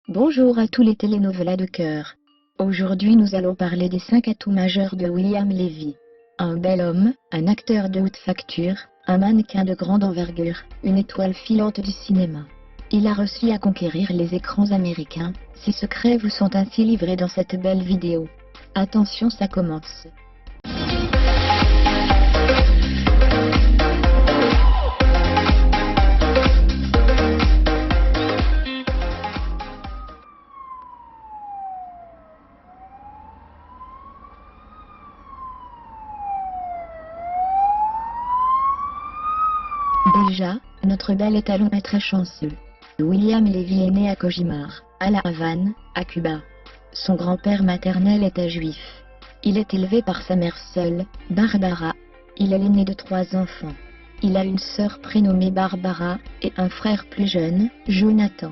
Bonjour à tous les telenovelas de cœur. Aujourd'hui nous allons parler des 5 atouts majeurs de William Levy. Un bel homme, un acteur de haute facture, un mannequin de grande envergure, une étoile filante du cinéma. Il a réussi à conquérir les écrans américains, ses secrets vous sont ainsi livrés dans cette belle vidéo. Attention, ça commence. Déjà, notre bel étalon est très chanceux. William Levy est né à Kojimar, à La Havane, à Cuba. Son grand-père maternel était juif. Il est élevé par sa mère seule, Barbara. Il est l'aîné de 3 enfants. Il a une sœur prénommée Barbara, et un frère plus jeune, Jonathan.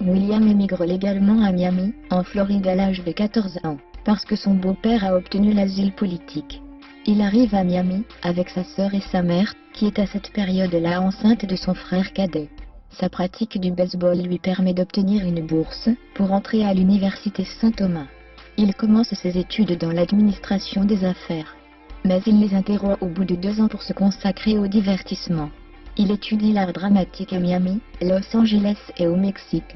William émigre légalement à Miami, en Floride à l'âge de 14 ans, parce que son beau-père a obtenu l'asile politique. Il arrive à Miami, avec sa sœur et sa mère, qui est à cette période-là enceinte de son frère cadet. Sa pratique du baseball lui permet d'obtenir une bourse, pour entrer à l'université Saint-Thomas. Il commence ses études dans l'administration des affaires. Mais il les interrompt au bout de 2 ans pour se consacrer au divertissement. Il étudie l'art dramatique à Miami, Los Angeles et au Mexique.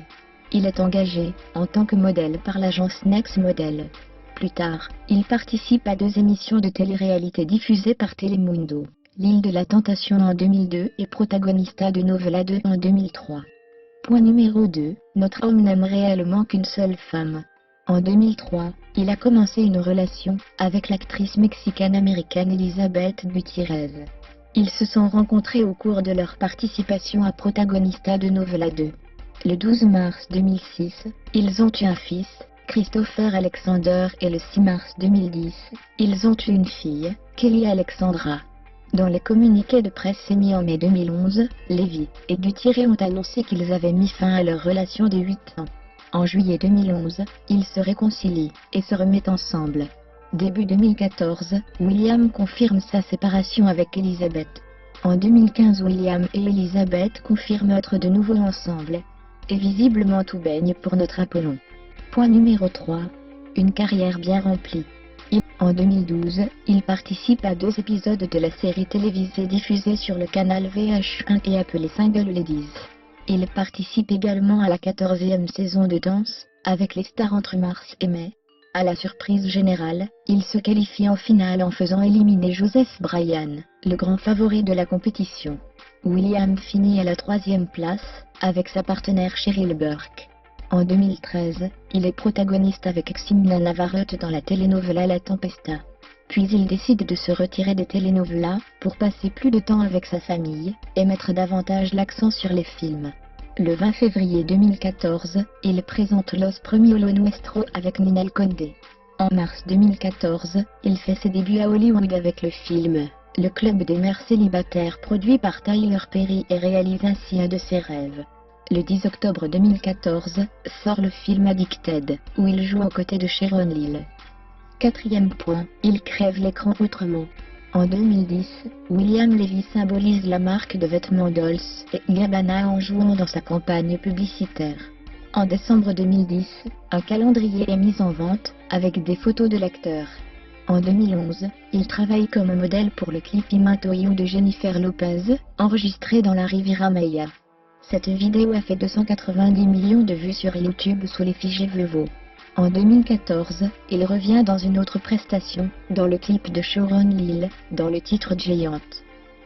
Il est engagé, en tant que modèle par l'agence Next Model. Plus tard, il participe à 2 émissions de télé-réalité diffusées par Telemundo, L'île de la Tentation en 2002 et Protagonista de Novela 2 en 2003. Point numéro 2, notre homme n'aime réellement qu'une seule femme. En 2003, il a commencé une relation avec l'actrice mexicaine-américaine Elizabeth Gutiérrez. Ils se sont rencontrés au cours de leur participation à Protagonista de Novela 2. Le 12 mars 2006, ils ont eu un fils, Christopher Alexander, et le 6 mars 2010, ils ont eu une fille, Kelly Alexandra. Dans les communiqués de presse émis en mai 2011, Levy et Gutiérrez ont annoncé qu'ils avaient mis fin à leur relation de 8 ans. En juillet 2011, ils se réconcilient et se remettent ensemble. Début 2014, William confirme sa séparation avec Elizabeth. En 2015, William et Elizabeth confirment être de nouveau ensemble. Et visiblement tout baigne pour notre Apollon. Point numéro 3. Une carrière bien remplie. En 2012, il participe à 2 épisodes de la série télévisée diffusée sur le canal VH1 et appelée Single Ladies. Il participe également à la 14e saison de Danse, avec les stars entre mars et mai. À la surprise générale, il se qualifie en finale en faisant éliminer Joseph Bryan, le grand favori de la compétition. William finit à la 3e place, avec sa partenaire Cheryl Burke. En 2013, il est protagoniste avec Ximena Navarrete dans la telenovela La Tempesta. Puis il décide de se retirer des telenovelas pour passer plus de temps avec sa famille et mettre davantage l'accent sur les films. Le 20 février 2014, il présente Los Premios Lo Nuestro avec Ninel Condé. En mars 2014, il fait ses débuts à Hollywood avec le film Le Club des Mères Célibataires, produit par Tyler Perry, et réalise ainsi un de ses rêves. Le 10 octobre 2014, sort le film Addicted, où il joue aux côtés de Sharon Lill. 4e point, il crève l'écran autrement. En 2010, William Levy symbolise la marque de vêtements Dolce & Gabbana en jouant dans sa campagne publicitaire. En décembre 2010, un calendrier est mis en vente, avec des photos de l'acteur. En 2011, il travaille comme modèle pour le clip Imagine You de Jennifer Lopez, enregistré dans la Riviera Maya. Cette vidéo a fait 290 millions de vues sur YouTube sous l'effigie Veuvo. En 2014, il revient dans une autre prestation, dans le clip de Sharon Lill, dans le titre Giant.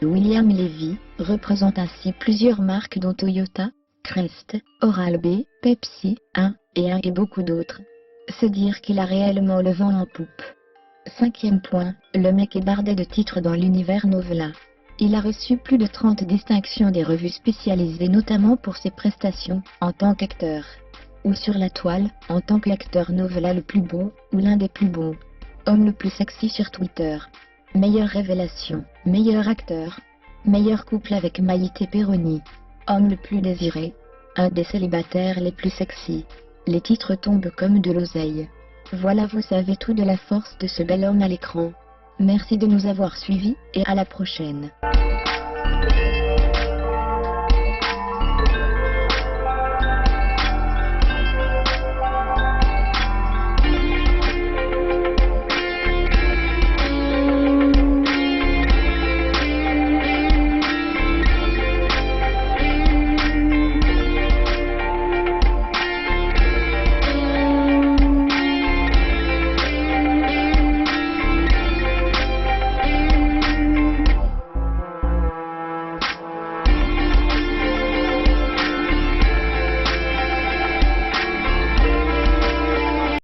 William Levy représente ainsi plusieurs marques dont Toyota, Crest, Oral-B, Pepsi, 1 et beaucoup d'autres. C'est dire qu'il a réellement le vent en poupe. 5e point, le mec est bardé de titres dans l'univers novela. Il a reçu plus de 30 distinctions des revues spécialisées, notamment pour ses prestations en tant qu'acteur. Ou sur la toile, en tant qu'acteur novela le plus beau, ou l'un des plus beaux. Homme le plus sexy sur Twitter. Meilleure révélation, meilleur acteur. Meilleur couple avec Maïté Perroni. Homme le plus désiré. Un des célibataires les plus sexy. Les titres tombent comme de l'oseille. Voilà, vous savez tout de la force de ce bel homme à l'écran. Merci de nous avoir suivis, et à la prochaine.